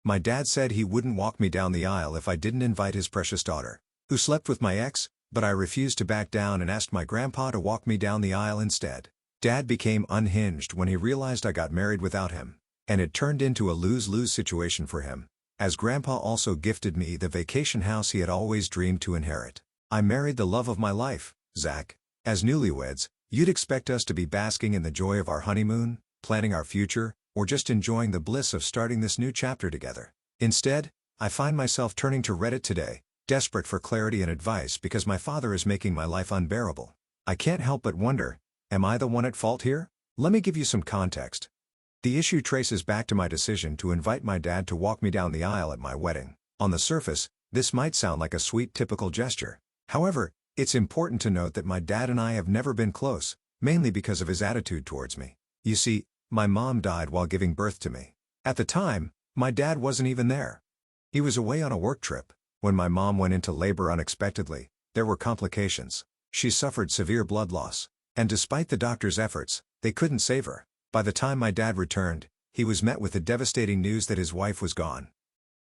My dad said he wouldn't walk me down the aisle if I didn't invite his precious daughter, who slept with my ex, but I refused to back down and asked my grandpa to walk me down the aisle instead. Dad became unhinged when he realized I got married without him, and it turned into a lose-lose situation for him, as grandpa also gifted me the vacation house he had always dreamed to inherit. I married the love of my life, Zach. As newlyweds, you'd expect us to be basking in the joy of our honeymoon, planning our future, or just enjoying the bliss of starting this new chapter together. Instead, I find myself turning to Reddit today, desperate for clarity and advice because my father is making my life unbearable. I can't help but wonder, am I the one at fault here? Let me give you some context. The issue traces back to my decision to invite my dad to walk me down the aisle at my wedding. On the surface, this might sound like a sweet typical gesture. However, it's important to note that my dad and I have never been close, mainly because of his attitude towards me. You see, my mom died while giving birth to me. At the time, my dad wasn't even there. He was away on a work trip. When my mom went into labor unexpectedly, there were complications. She suffered severe blood loss, and despite the doctor's efforts, they couldn't save her. By the time my dad returned, he was met with the devastating news that his wife was gone.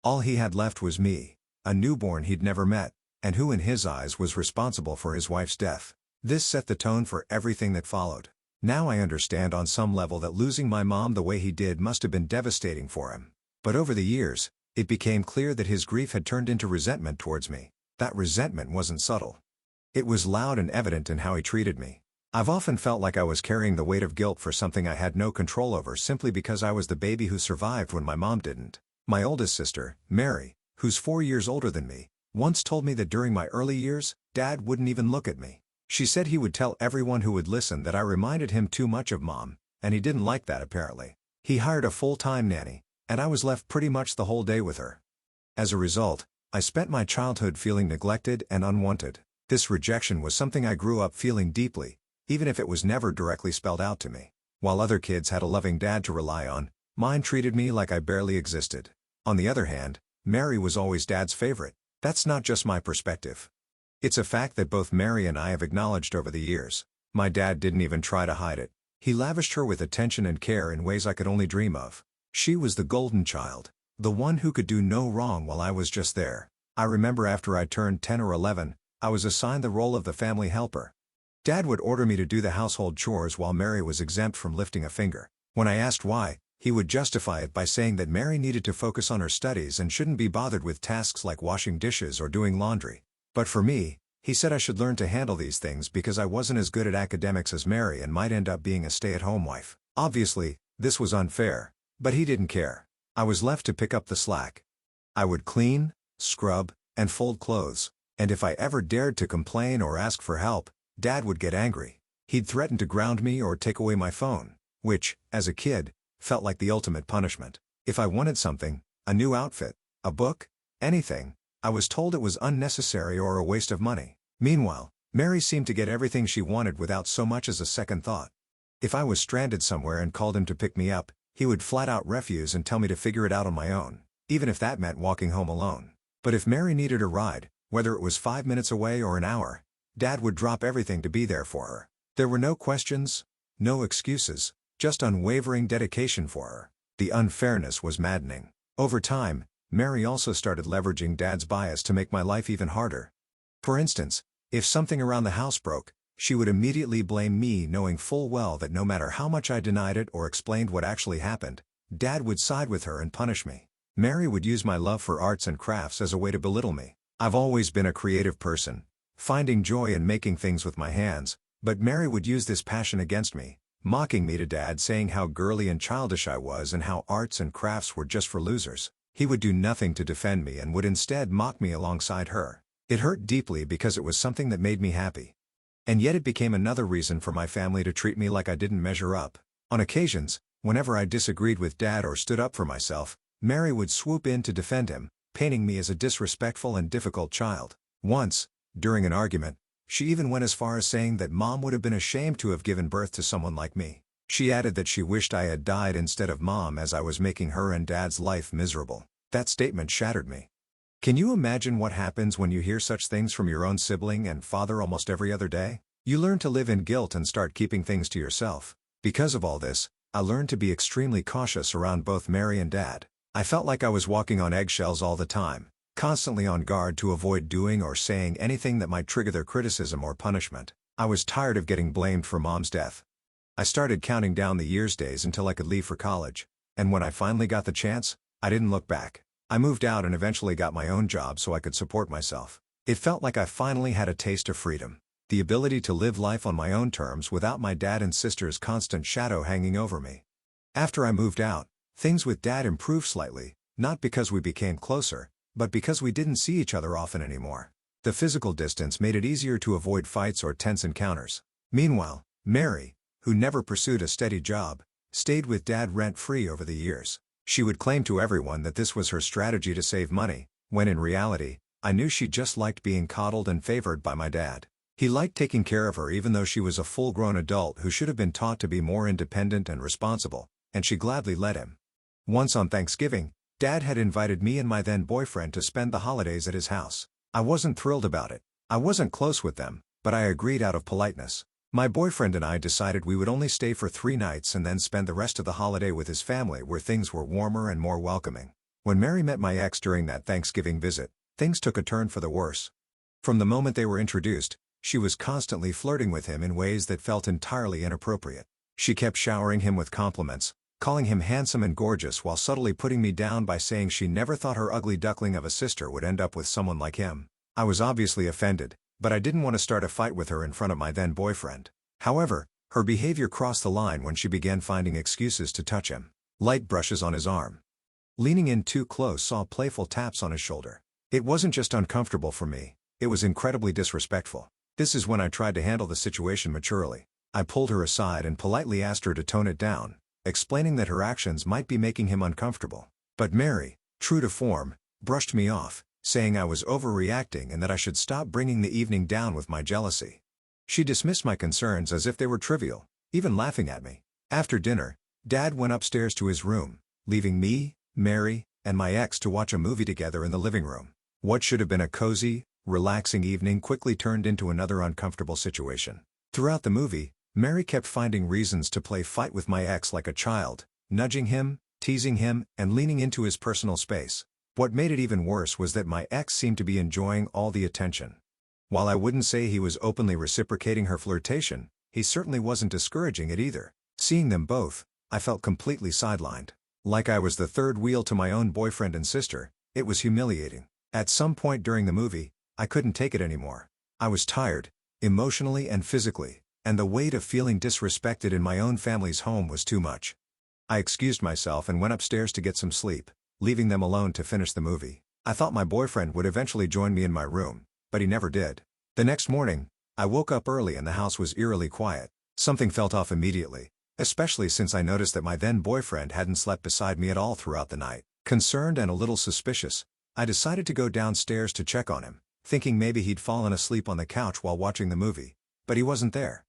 All he had left was me, a newborn he'd never met, and who in his eyes was responsible for his wife's death. This set the tone for everything that followed. Now I understand on some level that losing my mom the way he did must have been devastating for him. But over the years, it became clear that his grief had turned into resentment towards me. That resentment wasn't subtle. It was loud and evident in how he treated me. I've often felt like I was carrying the weight of guilt for something I had no control over simply because I was the baby who survived when my mom didn't. My oldest sister, Mary, who's 4 years older than me, once told me that during my early years, Dad wouldn't even look at me. She said he would tell everyone who would listen that I reminded him too much of Mom, and he didn't like that apparently. He hired a full-time nanny, and I was left pretty much the whole day with her. As a result, I spent my childhood feeling neglected and unwanted. This rejection was something I grew up feeling deeply, even if it was never directly spelled out to me. While other kids had a loving dad to rely on, mine treated me like I barely existed. On the other hand, Mary was always Dad's favorite. That's not just my perspective. It's a fact that both Mary and I have acknowledged over the years. My dad didn't even try to hide it. He lavished her with attention and care in ways I could only dream of. She was the golden child, the one who could do no wrong while I was just there. I remember after I turned 10 or 11, I was assigned the role of the family helper. Dad would order me to do the household chores while Mary was exempt from lifting a finger. When I asked why, he would justify it by saying that Mary needed to focus on her studies and shouldn't be bothered with tasks like washing dishes or doing laundry. But for me, he said I should learn to handle these things because I wasn't as good at academics as Mary and might end up being a stay-at-home wife. Obviously, this was unfair, but he didn't care. I was left to pick up the slack. I would clean, scrub, and fold clothes, and if I ever dared to complain or ask for help, Dad would get angry. He'd threaten to ground me or take away my phone, which, as a kid, felt like the ultimate punishment. If I wanted something, a new outfit, a book, anything, I was told it was unnecessary or a waste of money. Meanwhile, Mary seemed to get everything she wanted without so much as a second thought. If I was stranded somewhere and called him to pick me up, he would flat out refuse and tell me to figure it out on my own, even if that meant walking home alone. But if Mary needed a ride, whether it was 5 minutes away or an hour, Dad would drop everything to be there for her. There were no questions, no excuses, just unwavering dedication for her. The unfairness was maddening. Over time, Mary also started leveraging Dad's bias to make my life even harder. For instance, if something around the house broke, she would immediately blame me, knowing full well that no matter how much I denied it or explained what actually happened, Dad would side with her and punish me. Mary would use my love for arts and crafts as a way to belittle me. I've always been a creative person, finding joy in making things with my hands, but Mary would use this passion against me, mocking me to Dad, saying how girly and childish I was and how arts and crafts were just for losers. He would do nothing to defend me and would instead mock me alongside her. It hurt deeply because it was something that made me happy. And yet it became another reason for my family to treat me like I didn't measure up. On occasions, whenever I disagreed with Dad or stood up for myself, Mary would swoop in to defend him, painting me as a disrespectful and difficult child. Once, during an argument, she even went as far as saying that Mom would have been ashamed to have given birth to someone like me. She added that she wished I had died instead of Mom, as I was making her and Dad's life miserable. That statement shattered me. Can you imagine what happens when you hear such things from your own sibling and father almost every other day? You learn to live in guilt and start keeping things to yourself. Because of all this, I learned to be extremely cautious around both Mary and Dad. I felt like I was walking on eggshells all the time, constantly on guard to avoid doing or saying anything that might trigger their criticism or punishment. I was tired of getting blamed for Mom's death. I started counting down the years days until I could leave for college, and when I finally got the chance, I didn't look back. I moved out and eventually got my own job so I could support myself. It felt like I finally had a taste of freedom, the ability to live life on my own terms without my dad and sister's constant shadow hanging over me. After I moved out, things with Dad improved slightly, not because we became closer, but because we didn't see each other often anymore. The physical distance made it easier to avoid fights or tense encounters. Meanwhile, Mary, who never pursued a steady job, stayed with Dad rent-free over the years. She would claim to everyone that this was her strategy to save money, when in reality, I knew she just liked being coddled and favored by my dad. He liked taking care of her even though she was a full-grown adult who should have been taught to be more independent and responsible, and she gladly let him. Once on Thanksgiving, Dad had invited me and my then-boyfriend to spend the holidays at his house. I wasn't thrilled about it. I wasn't close with them, but I agreed out of politeness. My boyfriend and I decided we would only stay for 3 nights and then spend the rest of the holiday with his family where things were warmer and more welcoming. When Mary met my ex during that Thanksgiving visit, things took a turn for the worse. From the moment they were introduced, she was constantly flirting with him in ways that felt entirely inappropriate. She kept showering him with compliments, calling him handsome and gorgeous while subtly putting me down by saying she never thought her ugly duckling of a sister would end up with someone like him. I was obviously offended, but I didn't want to start a fight with her in front of my then-boyfriend. However, her behavior crossed the line when she began finding excuses to touch him. Light brushes on his arm. Leaning in too close, saw playful taps on his shoulder. It wasn't just uncomfortable for me, it was incredibly disrespectful. This is when I tried to handle the situation maturely. I pulled her aside and politely asked her to tone it down, explaining that her actions might be making him uncomfortable. But Mary, true to form, brushed me off, saying I was overreacting and that I should stop bringing the evening down with my jealousy. She dismissed my concerns as if they were trivial, even laughing at me. After dinner, Dad went upstairs to his room, leaving me, Mary, and my ex to watch a movie together in the living room. What should have been a cozy, relaxing evening quickly turned into another uncomfortable situation. Throughout the movie, Mary kept finding reasons to play fight with my ex like a child, nudging him, teasing him, and leaning into his personal space. What made it even worse was that my ex seemed to be enjoying all the attention. While I wouldn't say he was openly reciprocating her flirtation, he certainly wasn't discouraging it either. Seeing them both, I felt completely sidelined. Like I was the third wheel to my own boyfriend and sister, it was humiliating. At some point during the movie, I couldn't take it anymore. I was tired, emotionally and physically, and the weight of feeling disrespected in my own family's home was too much. I excused myself and went upstairs to get some sleep, leaving them alone to finish the movie. I thought my boyfriend would eventually join me in my room, but he never did. The next morning, I woke up early and the house was eerily quiet. Something felt off immediately, especially since I noticed that my then-boyfriend hadn't slept beside me at all throughout the night. Concerned and a little suspicious, I decided to go downstairs to check on him, thinking maybe he'd fallen asleep on the couch while watching the movie, but he wasn't there.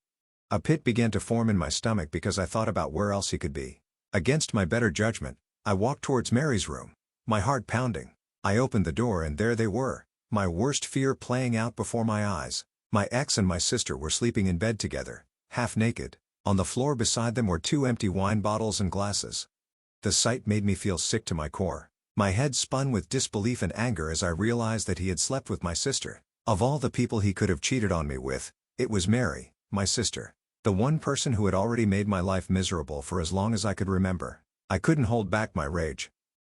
A pit began to form in my stomach because I thought about where else he could be. Against my better judgment, I walked towards Mary's room, my heart pounding. I opened the door and there they were, my worst fear playing out before my eyes. My ex and my sister were sleeping in bed together, half naked. On the floor beside them were 2 empty wine bottles and glasses. The sight made me feel sick to my core. My head spun with disbelief and anger as I realized that he had slept with my sister. Of all the people he could have cheated on me with, it was Mary, my sister. The one person who had already made my life miserable for as long as I could remember. I couldn't hold back my rage.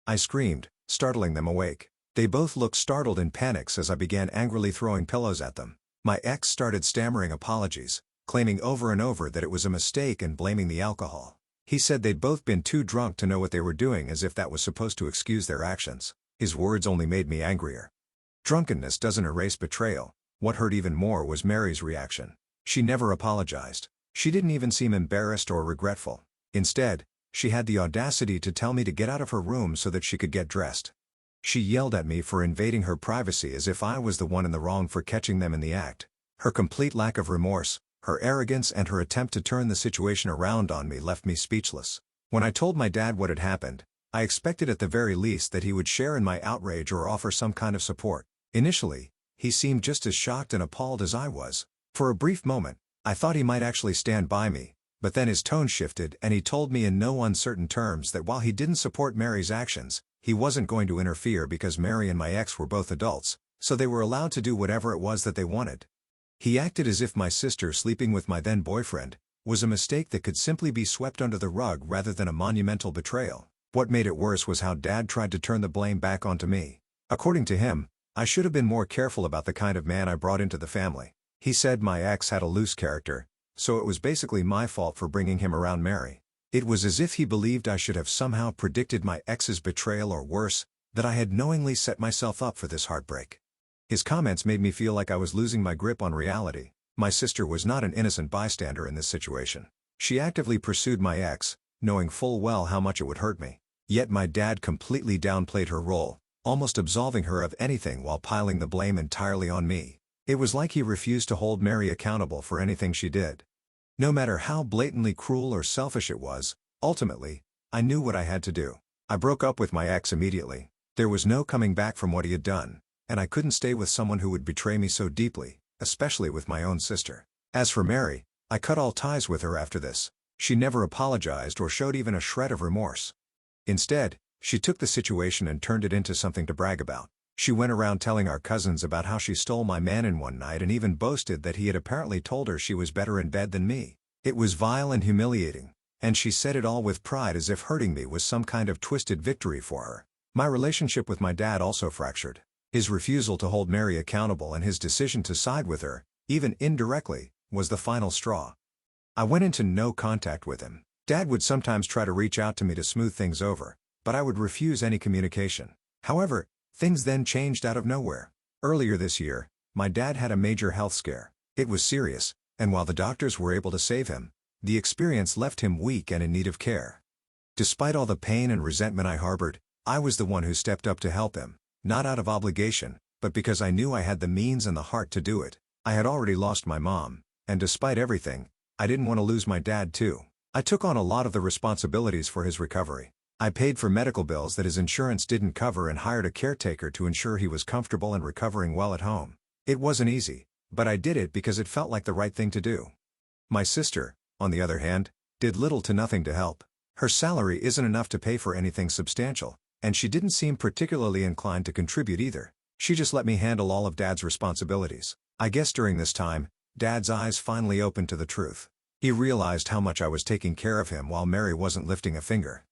I screamed, startling them awake. They both looked startled in panics as I began angrily throwing pillows at them. My ex started stammering apologies, claiming over and over that it was a mistake and blaming the alcohol. He said they'd both been too drunk to know what they were doing, as if that was supposed to excuse their actions. His words only made me angrier. Drunkenness doesn't erase betrayal. What hurt even more was Mary's reaction. She never apologized. She didn't even seem embarrassed or regretful. Instead, she had the audacity to tell me to get out of her room so that she could get dressed. She yelled at me for invading her privacy as if I was the one in the wrong for catching them in the act. Her complete lack of remorse, her arrogance and her attempt to turn the situation around on me left me speechless. When I told my dad what had happened, I expected at the very least that he would share in my outrage or offer some kind of support. Initially, he seemed just as shocked and appalled as I was. For a brief moment, I thought he might actually stand by me, but then his tone shifted and he told me in no uncertain terms that while he didn't support Mary's actions, he wasn't going to interfere because Mary and my ex were both adults, so they were allowed to do whatever it was that they wanted. He acted as if my sister sleeping with my then boyfriend was a mistake that could simply be swept under the rug rather than a monumental betrayal. What made it worse was how Dad tried to turn the blame back onto me. According to him, I should have been more careful about the kind of man I brought into the family. He said my ex had a loose character, so it was basically my fault for bringing him around Mary. It was as if he believed I should have somehow predicted my ex's betrayal, or worse, that I had knowingly set myself up for this heartbreak. His comments made me feel like I was losing my grip on reality. My sister was not an innocent bystander in this situation. She actively pursued my ex, knowing full well how much it would hurt me. Yet my dad completely downplayed her role, almost absolving her of anything while piling the blame entirely on me. It was like he refused to hold Mary accountable for anything she did. No matter how blatantly cruel or selfish it was, ultimately, I knew what I had to do. I broke up with my ex immediately. There was no coming back from what he had done, and I couldn't stay with someone who would betray me so deeply, especially with my own sister. As for Mary, I cut all ties with her after this. She never apologized or showed even a shred of remorse. Instead, she took the situation and turned it into something to brag about. She went around telling our cousins about how she stole my man in one night and even boasted that he had apparently told her she was better in bed than me. It was vile and humiliating, and she said it all with pride as if hurting me was some kind of twisted victory for her. My relationship with my dad also fractured. His refusal to hold Mary accountable and his decision to side with her, even indirectly, was the final straw. I went into no contact with him. Dad would sometimes try to reach out to me to smooth things over, but I would refuse any communication. However, things then changed out of nowhere. Earlier this year, my dad had a major health scare. It was serious, and while the doctors were able to save him, the experience left him weak and in need of care. Despite all the pain and resentment I harbored, I was the one who stepped up to help him, not out of obligation, but because I knew I had the means and the heart to do it. I had already lost my mom, and despite everything, I didn't want to lose my dad too. I took on a lot of the responsibilities for his recovery. I paid for medical bills that his insurance didn't cover and hired a caretaker to ensure he was comfortable and recovering well at home. It wasn't easy, but I did it because it felt like the right thing to do. My sister, on the other hand, did little to nothing to help. Her salary isn't enough to pay for anything substantial, and she didn't seem particularly inclined to contribute either. She just let me handle all of Dad's responsibilities. I guess during this time, Dad's eyes finally opened to the truth. He realized how much I was taking care of him while Mary wasn't lifting a finger.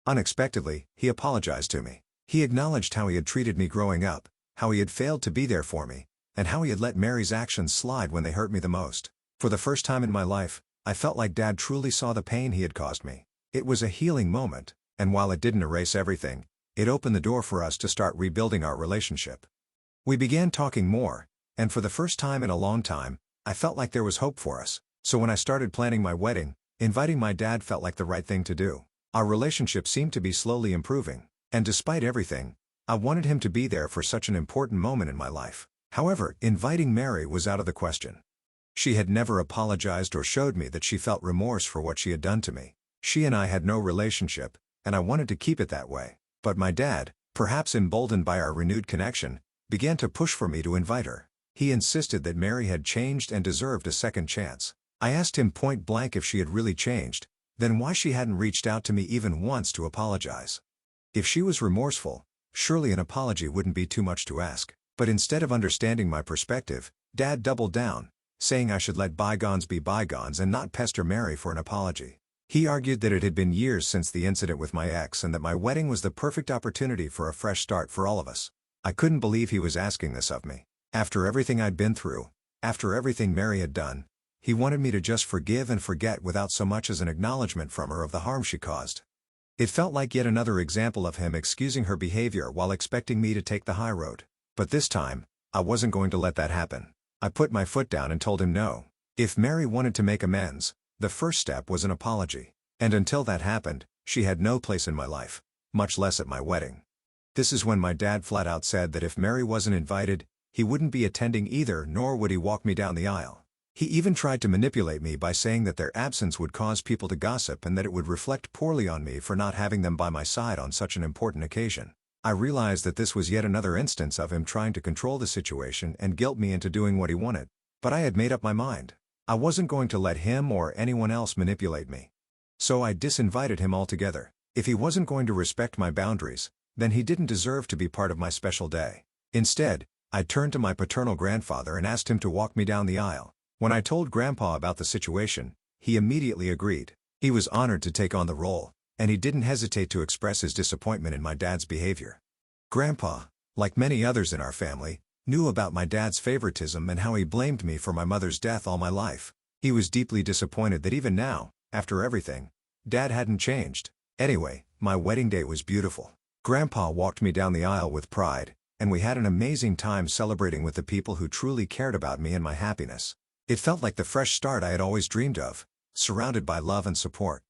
Unexpectedly, he apologized to me. He acknowledged how he had treated me growing up, how he had failed to be there for me, and how he had let Mary's actions slide when they hurt me the most. For the first time in my life, I felt like Dad truly saw the pain he had caused me. It was a healing moment, and while it didn't erase everything, it opened the door for us to start rebuilding our relationship. We began talking more, and for the first time in a long time, I felt like there was hope for us. So when I started planning my wedding, inviting my dad felt like the right thing to do. Our relationship seemed to be slowly improving, and despite everything, I wanted him to be there for such an important moment in my life. However, inviting Mary was out of the question. She had never apologized or showed me that she felt remorse for what she had done to me. She and I had no relationship, and I wanted to keep it that way. But my dad, perhaps emboldened by our renewed connection, began to push for me to invite her. He insisted that Mary had changed and deserved a second chance. I asked him point blank if she had really changed, then why she hadn't reached out to me even once to apologize. If she was remorseful, surely an apology wouldn't be too much to ask. But instead of understanding my perspective, Dad doubled down, saying I should let bygones be bygones and not pester Mary for an apology. He argued that it had been years since the incident with my ex and that my wedding was the perfect opportunity for a fresh start for all of us. I couldn't believe he was asking this of me. After everything I'd been through, after everything Mary had done, he wanted me to just forgive and forget without so much as an acknowledgement from her of the harm she caused. It felt like yet another example of him excusing her behavior while expecting me to take the high road. But this time, I wasn't going to let that happen. I put my foot down and told him no. If Mary wanted to make amends, the first step was an apology. And until that happened, she had no place in my life, much less at my wedding. This is when my dad flat out said that if Mary wasn't invited, he wouldn't be attending either, nor would he walk me down the aisle. He even tried to manipulate me by saying that their absence would cause people to gossip and that it would reflect poorly on me for not having them by my side on such an important occasion. I realized that this was yet another instance of him trying to control the situation and guilt me into doing what he wanted. But I had made up my mind. I wasn't going to let him or anyone else manipulate me. So I disinvited him altogether. If he wasn't going to respect my boundaries, then he didn't deserve to be part of my special day. Instead, I turned to my paternal grandfather and asked him to walk me down the aisle. When I told Grandpa about the situation, he immediately agreed. He was honored to take on the role, and he didn't hesitate to express his disappointment in my dad's behavior. Grandpa, like many others in our family, knew about my dad's favoritism and how he blamed me for my mother's death all my life. He was deeply disappointed that even now, after everything, Dad hadn't changed. Anyway, my wedding day was beautiful. Grandpa walked me down the aisle with pride, and we had an amazing time celebrating with the people who truly cared about me and my happiness. It felt like the fresh start I had always dreamed of, surrounded by love and support.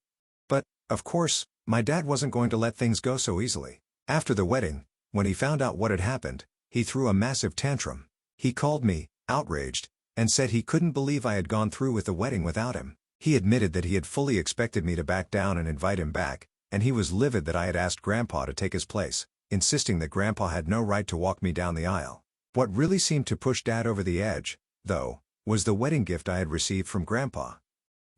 But, of course, my dad wasn't going to let things go so easily. After the wedding, when he found out what had happened, he threw a massive tantrum. He called me, outraged, and said he couldn't believe I had gone through with the wedding without him. He admitted that he had fully expected me to back down and invite him back, and he was livid that I had asked Grandpa to take his place, insisting that Grandpa had no right to walk me down the aisle. What really seemed to push Dad over the edge, though, was the wedding gift I had received from Grandpa.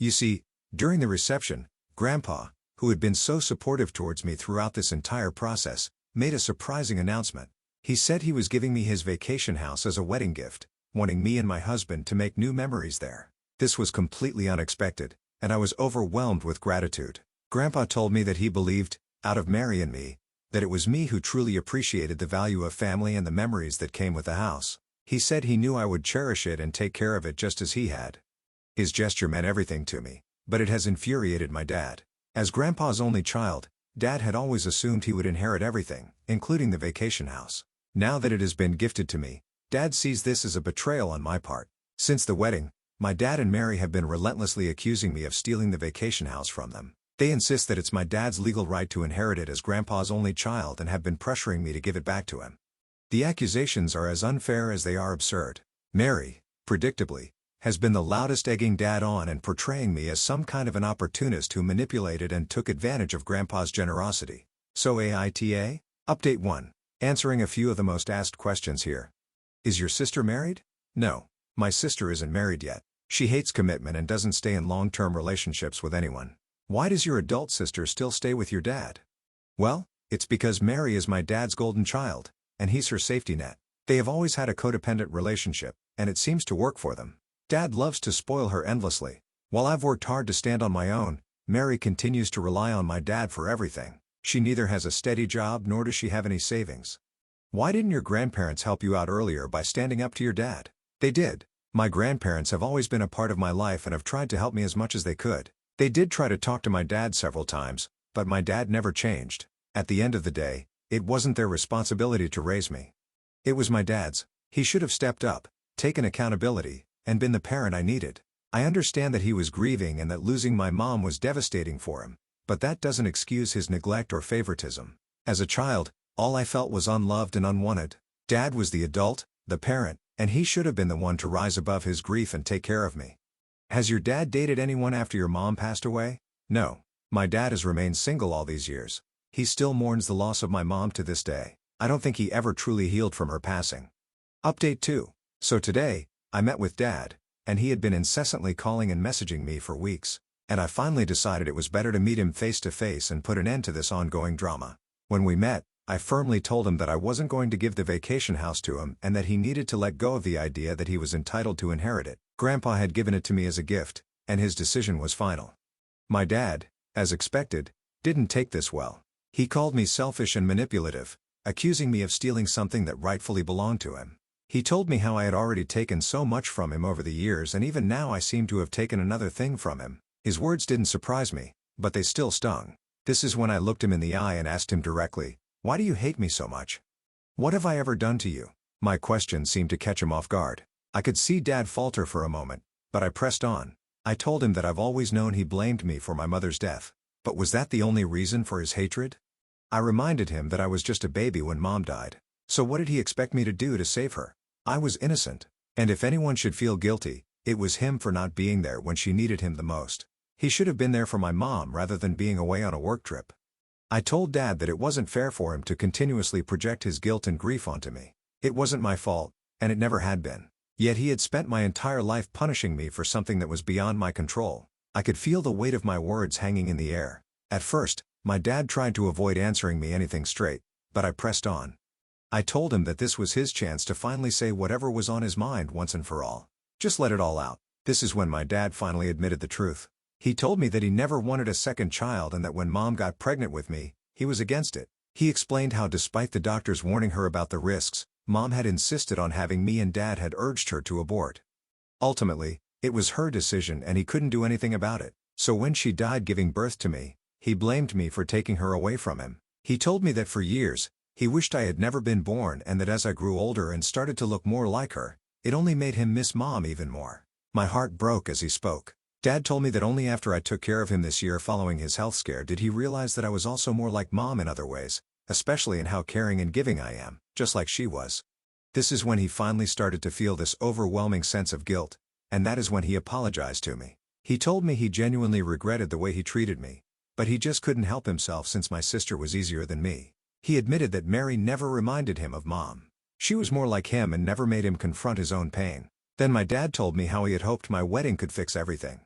You see, during the reception, Grandpa, who had been so supportive towards me throughout this entire process, made a surprising announcement. He said he was giving me his vacation house as a wedding gift, wanting me and my husband to make new memories there. This was completely unexpected, and I was overwhelmed with gratitude. Grandpa told me that he believed, out of Mary and me, that it was me who truly appreciated the value of family and the memories that came with the house. He said he knew I would cherish it and take care of it just as he had. His gesture meant everything to me, but it has infuriated my dad. As Grandpa's only child, Dad had always assumed he would inherit everything, including the vacation house. Now that it has been gifted to me, Dad sees this as a betrayal on my part. Since the wedding, my dad and Mary have been relentlessly accusing me of stealing the vacation house from them. They insist that it's my dad's legal right to inherit it as Grandpa's only child and have been pressuring me to give it back to him. The accusations are as unfair as they are absurd. Mary, predictably, has been the loudest egging Dad on and portraying me as some kind of an opportunist who manipulated and took advantage of Grandpa's generosity. So AITA? Update 1. Answering a few of the most asked questions here. Is your sister married? No, my sister isn't married yet. She hates commitment and doesn't stay in long-term relationships with anyone. Why does your adult sister still stay with your dad? Well, it's because Mary is my dad's golden child, and he's her safety net. They have always had a codependent relationship, and it seems to work for them. Dad loves to spoil her endlessly. While I've worked hard to stand on my own, Mary continues to rely on my dad for everything. She neither has a steady job nor does she have any savings. Why didn't your grandparents help you out earlier by standing up to your dad? They did. My grandparents have always been a part of my life and have tried to help me as much as they could. They did try to talk to my dad several times, but my dad never changed. At the end of the day, it wasn't their responsibility to raise me. It was my dad's. He should have stepped up, taken accountability, and been the parent I needed. I understand that he was grieving and that losing my mom was devastating for him, but that doesn't excuse his neglect or favoritism. As a child, all I felt was unloved and unwanted. Dad was the adult, the parent, and he should have been the one to rise above his grief and take care of me. Has your dad dated anyone after your mom passed away? No. My dad has remained single all these years. He still mourns the loss of my mom to this day. I don't think he ever truly healed from her passing. Update 2. So today, I met with Dad, and he had been incessantly calling and messaging me for weeks, and I finally decided it was better to meet him face to face and put an end to this ongoing drama. When we met, I firmly told him that I wasn't going to give the vacation house to him and that he needed to let go of the idea that he was entitled to inherit it. Grandpa had given it to me as a gift, and his decision was final. My dad, as expected, didn't take this well. He called me selfish and manipulative, accusing me of stealing something that rightfully belonged to him. He told me how I had already taken so much from him over the years and even now I seem to have taken another thing from him. His words didn't surprise me, but they still stung. This is when I looked him in the eye and asked him directly, "Why do you hate me so much? What have I ever done to you?" My question seemed to catch him off guard. I could see Dad falter for a moment, but I pressed on. I told him that I've always known he blamed me for my mother's death. But was that the only reason for his hatred? I reminded him that I was just a baby when Mom died. So what did he expect me to do to save her? I was innocent. And if anyone should feel guilty, it was him for not being there when she needed him the most. He should have been there for my mom rather than being away on a work trip. I told Dad that it wasn't fair for him to continuously project his guilt and grief onto me. It wasn't my fault, and it never had been. Yet he had spent my entire life punishing me for something that was beyond my control. I could feel the weight of my words hanging in the air. At first, my dad tried to avoid answering me anything straight, but I pressed on. I told him that this was his chance to finally say whatever was on his mind once and for all. Just let it all out. This is when my dad finally admitted the truth. He told me that he never wanted a second child and that when Mom got pregnant with me, he was against it. He explained how despite the doctors warning her about the risks, Mom had insisted on having me and Dad had urged her to abort. Ultimately, it was her decision and he couldn't do anything about it. So when she died giving birth to me, he blamed me for taking her away from him. He told me that for years, he wished I had never been born and that as I grew older and started to look more like her, it only made him miss Mom even more. My heart broke as he spoke. Dad told me that only after I took care of him this year following his health scare did he realize that I was also more like Mom in other ways, especially in how caring and giving I am, just like she was. This is when he finally started to feel this overwhelming sense of guilt, and that is when he apologized to me. He told me he genuinely regretted the way he treated me, but he just couldn't help himself since my sister was easier than me. He admitted that Mary never reminded him of Mom. She was more like him and never made him confront his own pain. Then my dad told me how he had hoped my wedding could fix everything.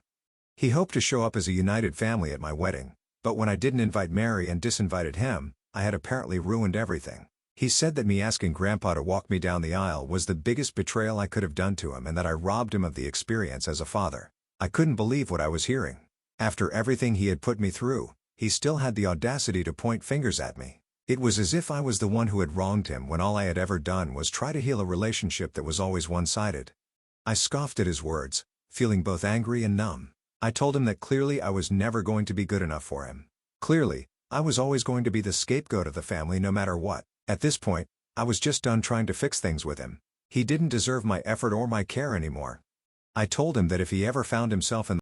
He hoped to show up as a united family at my wedding, but when I didn't invite Mary and disinvited him, I had apparently ruined everything. He said that me asking Grandpa to walk me down the aisle was the biggest betrayal I could have done to him and that I robbed him of the experience as a father. I couldn't believe what I was hearing. After everything he had put me through, he still had the audacity to point fingers at me. It was as if I was the one who had wronged him when all I had ever done was try to heal a relationship that was always one-sided. I scoffed at his words, feeling both angry and numb. I told him that clearly I was never going to be good enough for him. Clearly, I was always going to be the scapegoat of the family no matter what. At this point, I was just done trying to fix things with him. He didn't deserve my effort or my care anymore. I told him that if he ever found himself in